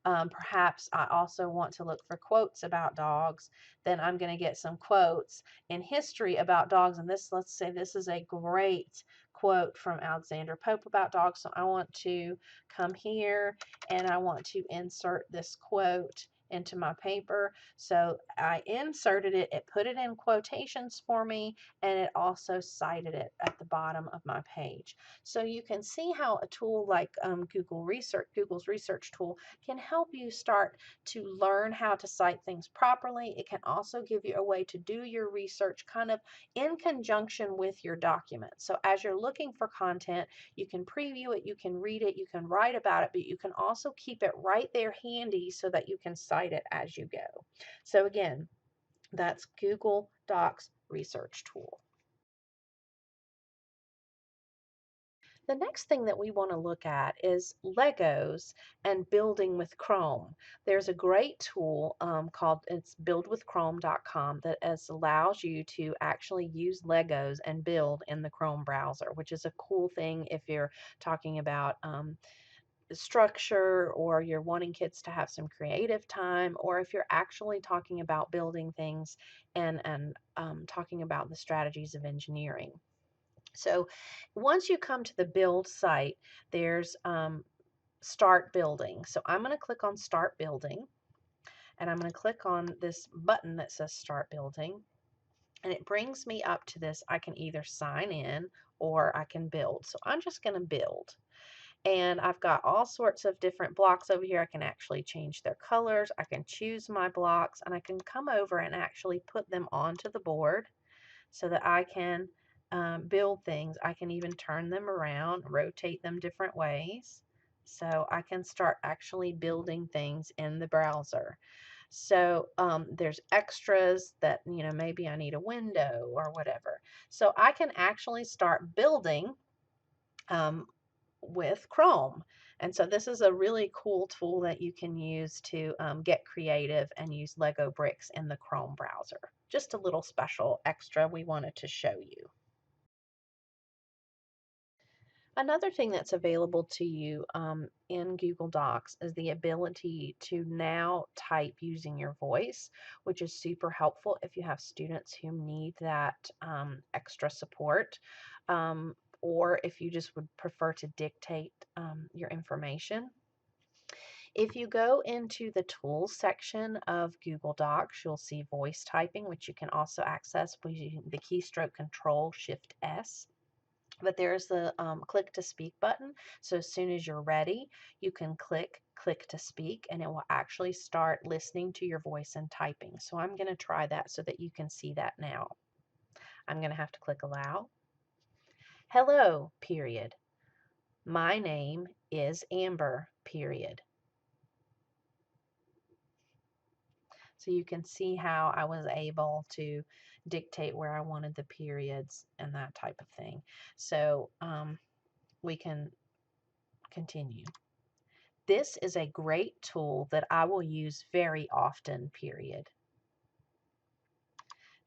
Perhaps I also want to look for quotes about dogs. Then I'm going to get some quotes in history about dogs. And this, let's say this is a great quote from Alexander Pope about dogs. So I want to come here and I want to insert this quote into my paper. So I inserted it, it put it in quotations for me, and it also cited it at the bottom of my page. So you can see how a tool like Google's research tool can help you start to learn how to cite things properly. It can also give you a way to do your research kind of in conjunction with your document. So as you're looking for content, you can preview it, you can read it, you can write about it, but you can also keep it right there handy so that you can cite it as you go. So again, that's Google Docs Research Tool. The next thing that we want to look at is Legos and building with Chrome. There's a great tool called it's buildwithchrome.com that allows you to actually use Legos and build in the Chrome browser, which is a cool thing if you're talking about structure, or you're wanting kids to have some creative time, or if you're actually talking about building things and talking about the strategies of engineering. So once you come to the build site, there's start building. So I'm going to click on start building, and I'm going to click on this button that says start building, and it brings me up to this. I can either sign in or I can build. So I'm just going to build. And I've got all sorts of different blocks over here. I can actually change their colors. I can choose my blocks, and I can come over and actually put them onto the board so that I can build things. I can even turn them around, rotate them different ways. So I can start actually building things in the browser. So there's extras that, maybe I need a window or whatever. So I can actually start building um, with Chrome. And so this is a really cool tool that you can use to get creative and use Lego bricks in the Chrome browser. Just a little special extra we wanted to show you. Another thing that's available to you in Google Docs is the ability to now type using your voice, which is super helpful if you have students who need that extra support, or if you just would prefer to dictate your information. If you go into the Tools section of Google Docs, you'll see voice typing, which you can also access using the keystroke Control Shift S. But there's the click to speak button. So as soon as you're ready, you can click to speak, and it will actually start listening to your voice and typing. So I'm going to try that so that you can see that now. I'm going to have to click allow. Hello, period. My name is Amber, period. So you can see how I was able to dictate where I wanted the periods and that type of thing. So we can continue. This is a great tool that I will use very often, period.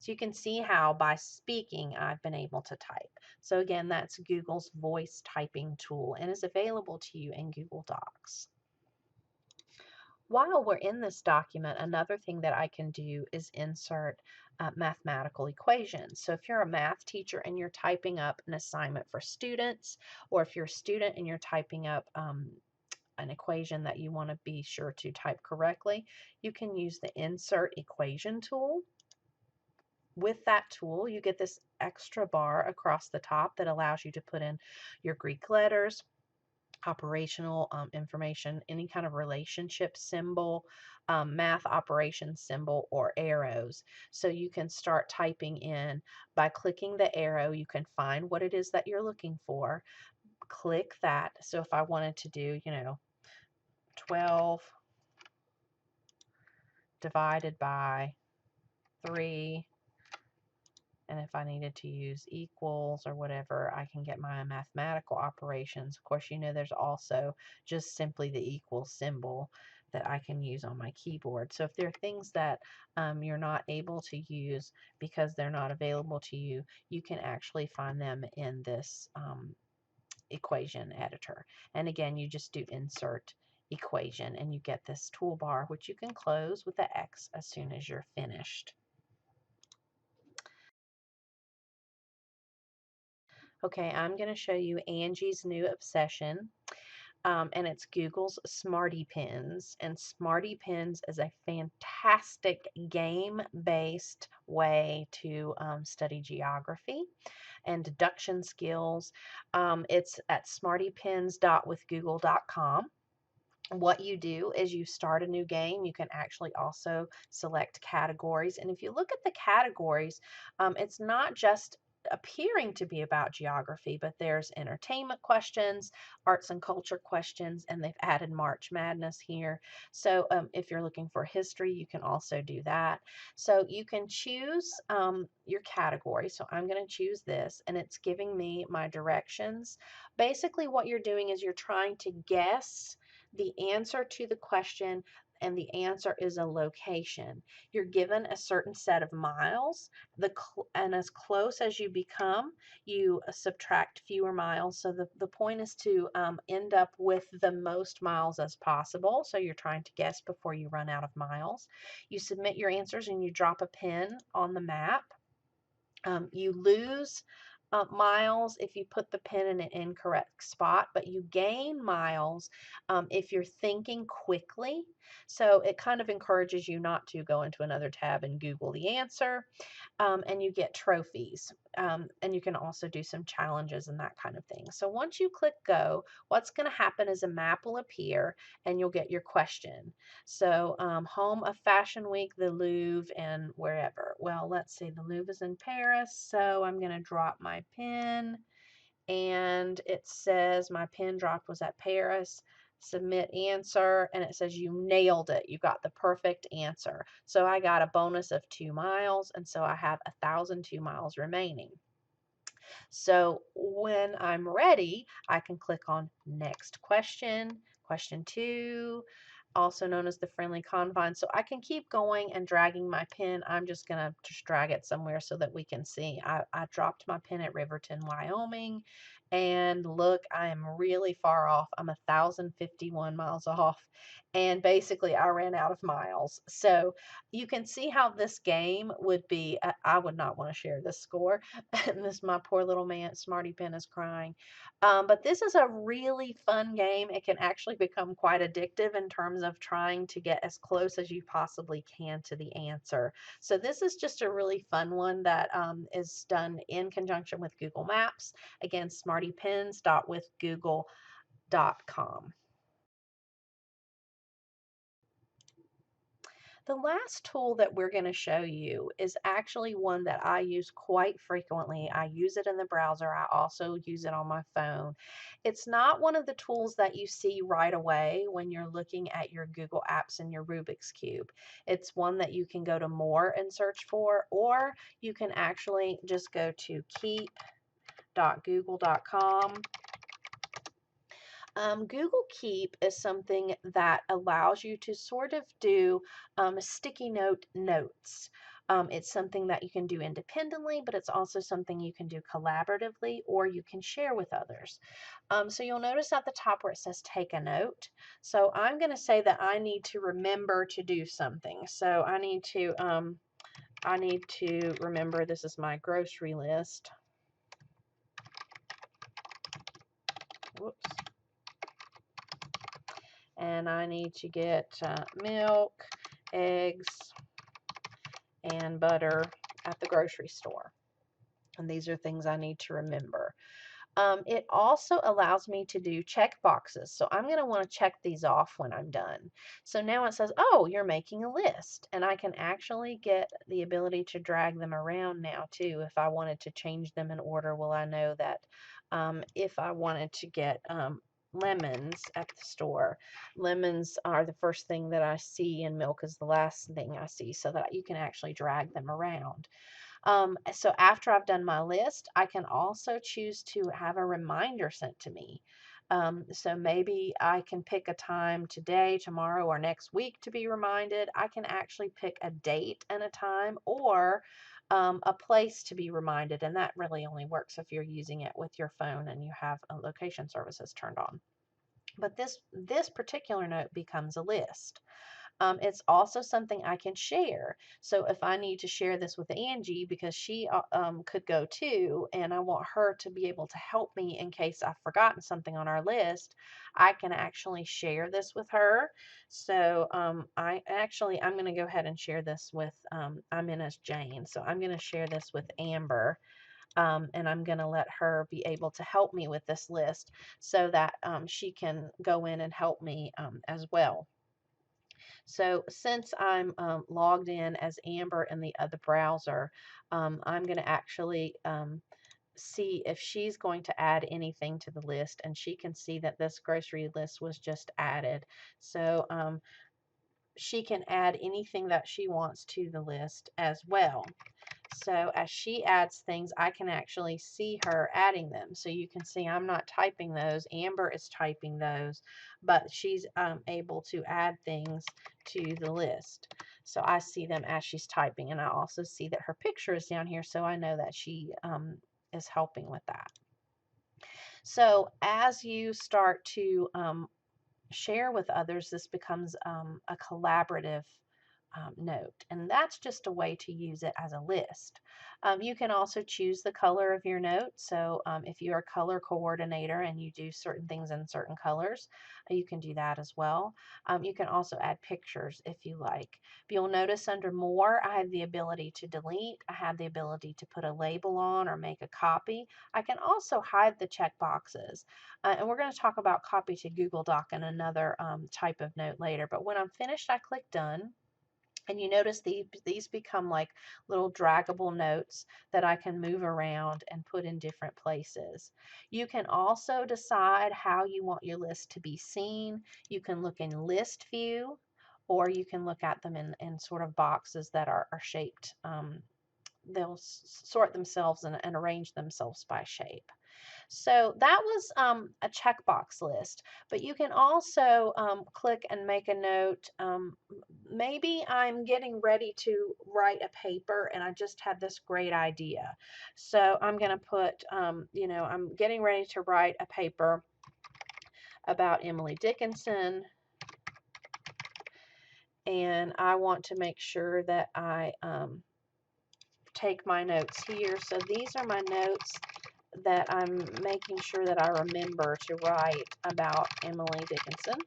So you can see how by speaking I've been able to type. So again, that's Google's voice typing tool and is available to you in Google Docs. While we're in this document, another thing that I can do is insert mathematical equations. So if you're a math teacher and you're typing up an assignment for students, or if you're a student and you're typing up an equation that you want to be sure to type correctly, you can use the Insert Equation tool. With that tool, you get this extra bar across the top that allows you to put in your Greek letters, operational information, any kind of relationship symbol, math operation symbol, or arrows. So you can start typing in by clicking the arrow. You can find what it is that you're looking for, click that. So if I wanted to do, 12 divided by 3, and if I needed to use equals or whatever, I can get my mathematical operations. Of course, there's also just simply the equal symbol that I can use on my keyboard. So if there are things that you're not able to use because they're not available to you, you can actually find them in this equation editor. And again, you just do insert equation and you get this toolbar, which you can close with the X as soon as you're finished. Okay, I'm going to show you Angie's new obsession, and it's Google's Smarty Pins. And Smarty Pins is a fantastic game-based way to study geography and deduction skills. It's at smartypins.withgoogle.com. What you do is you start a new game. You can actually also select categories. And if you look at the categories, it's not just appearing to be about geography, but there's entertainment questions, arts and culture questions, and they've added March Madness here. So if you're looking for history, you can also do that. So you can choose your category. So I'm going to choose this, and it's giving me my directions. Basically, what you're doing is you're trying to guess the answer to the question, and the answer is a location. You're given a certain set of miles, and as close as you become, you subtract fewer miles. So the point is to end up with the most miles as possible. So you're trying to guess before you run out of miles. You submit your answers and you drop a pin on the map. You lose miles if you put the pin in an incorrect spot, but you gain miles if you're thinking quickly. So it kind of encourages you not to go into another tab and Google the answer, and you get trophies. And you can also do some challenges and that kind of thing. So once you click go, what's going to happen is a map will appear and you'll get your question. So home of Fashion Week, the Louvre, and wherever. Well, let's see, the Louvre is in Paris, so I'm going to drop my pin, and it says my pin dropped was at Paris. Submit answer, and it says you nailed it. You got the perfect answer. So I got a bonus of 2 miles, and so I have 1,002 miles remaining. So when I'm ready, I can click on next question, question 2, also known as the friendly confines. So I can keep going and dragging my pin. I'm just going to just drag it somewhere so that we can see. I dropped my pin at Riverton, Wyoming, and look, I am really far off. I'm 1,051 miles off, and basically I ran out of miles. So you can see how this game would be. I would not want to share this score. And this, my poor little man, Smarty Pin, is crying. But this is a really fun game. It can actually become quite addictive in terms of trying to get as close as you possibly can to the answer. So this is just a really fun one that is done in conjunction with Google Maps. Again, smartypins.withgoogle.com. The last tool that we're going to show you is actually one that I use quite frequently. I use it in the browser. I also use it on my phone. It's not one of the tools that you see right away when you're looking at your Google Apps and your Rubik's Cube. It's one that you can go to More and search for, or you can actually just go to keep.google.com. Google Keep is something that allows you to sort of do sticky note notes. It's something that you can do independently, but it's also something you can do collaboratively or you can share with others. So you'll notice at the top where it says take a note. So I'm going to say that I need to remember to do something. So I need to remember this is my grocery list. Whoops. And I need to get milk, eggs, and butter at the grocery store. And these are things I need to remember. It also allows me to do check boxes. So I'm going to want to check these off when I'm done. So now it says, oh, you're making a list. And I can actually get the ability to drag them around now too. If I wanted to change them in order, well, I know that if I wanted to get lemons at the store, lemons are the first thing that I see and milk is the last thing I see, so that you can actually drag them around. So after I've done my list, I can also choose to have a reminder sent to me. So maybe I can pick a time today, tomorrow, or next week to be reminded. I can actually pick a date and a time, or a place to be reminded. And that really only works if you're using it with your phone and you have location services turned on. But this particular note becomes a list. It's also something I can share. So if I need to share this with Angie because she could go too, and I want her to be able to help me in case I've forgotten something on our list, I can actually share this with her. So I'm going to go ahead and share this with, I'm in as Jane. So I'm going to share this with Amber. And I'm going to let her be able to help me with this list so that she can go in and help me as well. So since I'm logged in as Amber in the other browser, I'm going to actually see if she's going to add anything to the list, and she can see that this grocery list was just added. So she can add anything that she wants to the list as well. So as she adds things, I can actually see her adding them. So you can see I'm not typing those. Amber is typing those, but she's able to add things to the list. So I see them as she's typing, and I also see that her picture is down here, so I know that she is helping with that. So as you start to share with others, this becomes a collaborative note, and that's just a way to use it as a list. You can also choose the color of your note. So if you're a color coordinator and you do certain things in certain colors, you can do that as well. You can also add pictures if you like. But you'll notice under More, I have the ability to delete. I have the ability to put a label on or make a copy. I can also hide the check boxes. And we're going to talk about copy to Google Doc in another type of note later. But when I'm finished, I click Done. And you notice these become like little draggable notes that I can move around and put in different places. You can also decide how you want your list to be seen. You can look in list view, or you can look at them in sort of boxes that are shaped they'll sort themselves and arrange themselves by shape. So that was a checkbox list, but you can also click and make a note. Maybe I'm getting ready to write a paper and I just had this great idea. So I'm going to put, I'm getting ready to write a paper about Emily Dickinson, and I want to make sure that I take my notes here. So these are my notes that I'm making sure that I remember to write about Emily Dickinson.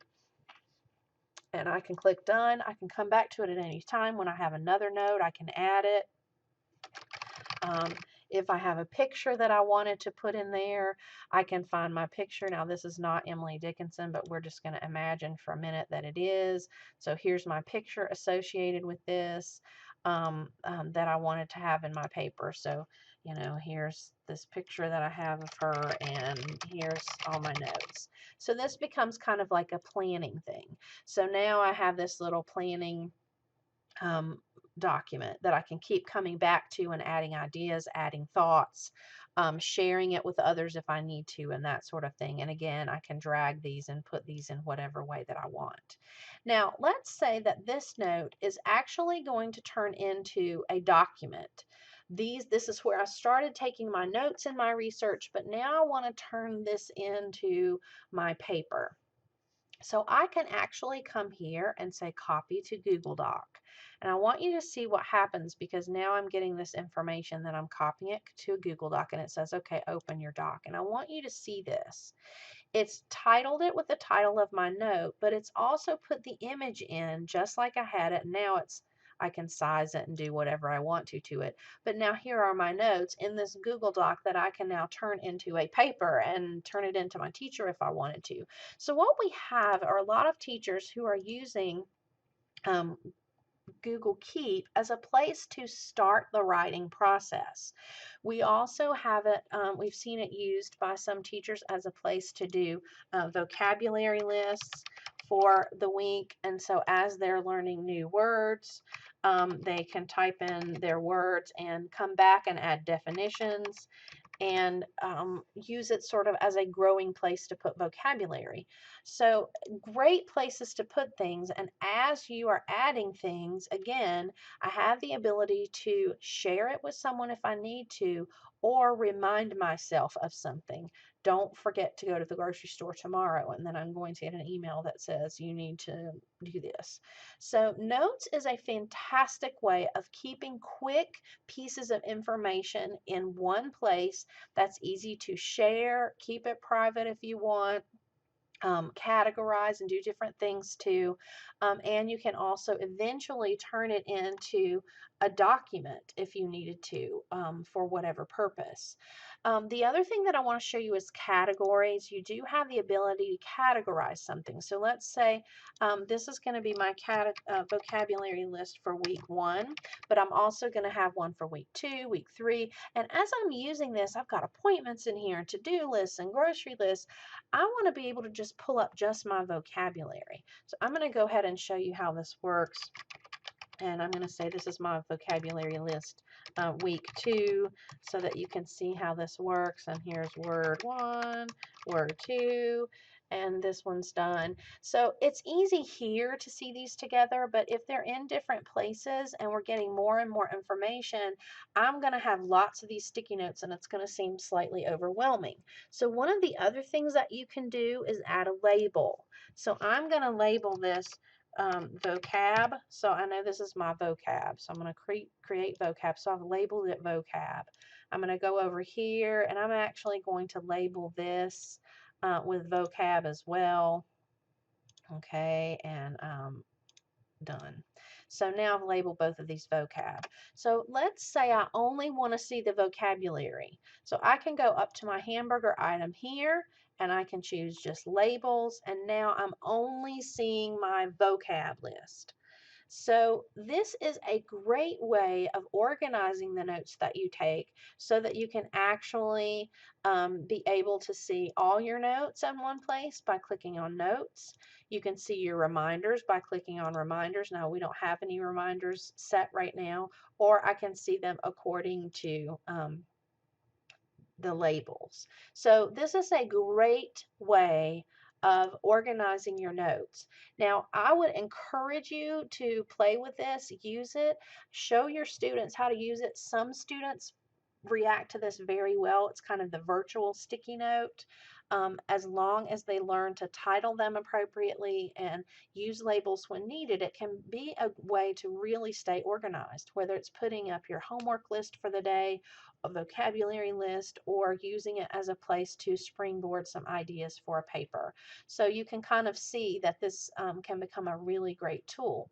And I can click done. I can come back to it at any time. When I have another note, I can add it. If I have a picture that I wanted to put in there, I can find my picture. Now, this is not Emily Dickinson, but we're just going to imagine for a minute that it is. So here's my picture associated with this that I wanted to have in my paper. So, here's this picture that I have of her, and here's all my notes. So this becomes kind of like a planning thing. So now I have this little planning document that I can keep coming back to and adding ideas, adding thoughts, sharing it with others if I need to, and that sort of thing. And again, I can drag these and put these in whatever way that I want. Now, let's say that this note is actually going to turn into a document. This is where I started taking my notes in my research, but now I want to turn this into my paper. So I can actually come here and say copy to Google Doc. And I want you to see what happens, because now I'm getting this information that I'm copying it to a Google Doc, and it says, okay, open your doc. And I want you to see this. It's titled it with the title of my note, but it's also put the image in just like I had it. Now I can size it and do whatever I want to it. But now here are my notes in this Google Doc that I can now turn into a paper and turn it into my teacher if I wanted to. So what we have are a lot of teachers who are using Google Keep as a place to start the writing process. We also have it, we've seen it used by some teachers as a place to do vocabulary lists for the week. And so as they're learning new words, they can type in their words and come back and add definitions and use it sort of as a growing place to put vocabulary. So great places to put things. And as you are adding things, again, I have the ability to share it with someone if I need to, or remind myself of something. Don't forget to go to the grocery store tomorrow, and then I'm going to get an email that says you need to do this. So notes is a fantastic way of keeping quick pieces of information in one place that's easy to share. Keep it private if you want. Categorize and do different things too. And you can also eventually turn it into a document if you needed to for whatever purpose. The other thing that I want to show you is categories. You do have the ability to categorize something. So let's say this is going to be my vocabulary list for week 1, but I'm also going to have one for week 2, week 3. And as I'm using this, I've got appointments in here, to-do lists and grocery lists. I want to be able to just pull up just my vocabulary. So I'm going to go ahead and show you how this works. And I'm going to say this is my vocabulary list week 2 so that you can see how this works. And here's word 1, word 2, and this one's done. So it's easy here to see these together, but if they're in different places and we're getting more and more information, I'm going to have lots of these sticky notes and it's going to seem slightly overwhelming. So one of the other things that you can do is add a label. So I'm going to label this vocab. So I know this is my vocab. So I'm going to create vocab. So I've labeled it vocab. I'm going to go over here and I'm actually going to label this with vocab as well. Okay, and done. So now I've labeled both of these vocab. So let's say I only want to see the vocabulary. So I can go up to my hamburger item here and I can choose just labels, and now I'm only seeing my vocab list. So this is a great way of organizing the notes that you take so that you can actually be able to see all your notes in one place by clicking on notes. You can see your reminders by clicking on reminders. Now we don't have any reminders set right now, or I can see them according to the labels. So this is a great way of organizing your notes. Now, I would encourage you to play with this, use it, show your students how to use it. Some students react to this very well. It's kind of the virtual sticky note. As long as they learn to title them appropriately and use labels when needed, it can be a way to really stay organized, whether it's putting up your homework list for the day, a vocabulary list, or using it as a place to springboard some ideas for a paper. So you can kind of see that this can become a really great tool.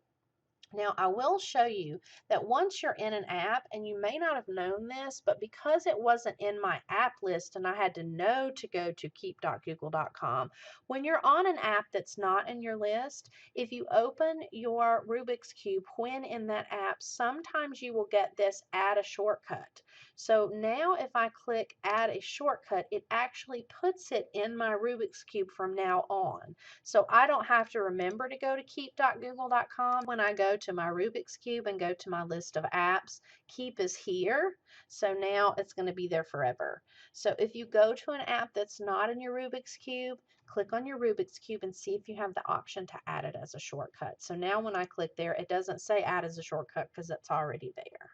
Now, I will show you that once you're in an app, and you may not have known this, but because it wasn't in my app list and I had to know to go to keep.google.com, when you're on an app that's not in your list, if you open your Rubik's Cube when in that app, sometimes you will get this add a shortcut. So now if I click add a shortcut, it actually puts it in my Rubik's Cube from now on. So I don't have to remember to go to keep.google.com when I go to my Rubik's Cube and go to my list of apps. Keep is here. So now it's going to be there forever. So if you go to an app that's not in your Rubik's Cube, click on your Rubik's Cube and see if you have the option to add it as a shortcut. So now when I click there, it doesn't say add as a shortcut because it's already there.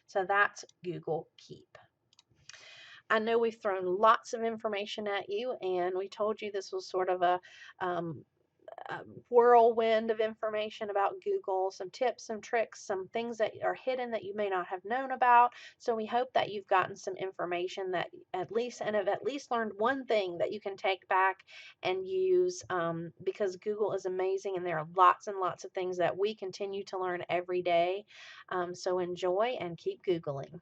So that's Google Keep. I know we've thrown lots of information at you, and we told you this was sort of um, a whirlwind of information about Google, some tips, some tricks, some things that are hidden that you may not have known about. So we hope that you've gotten some information that at least, and have at least learned one thing that you can take back and use, because Google is amazing and there are lots and lots of things that we continue to learn every day. So enjoy and keep Googling.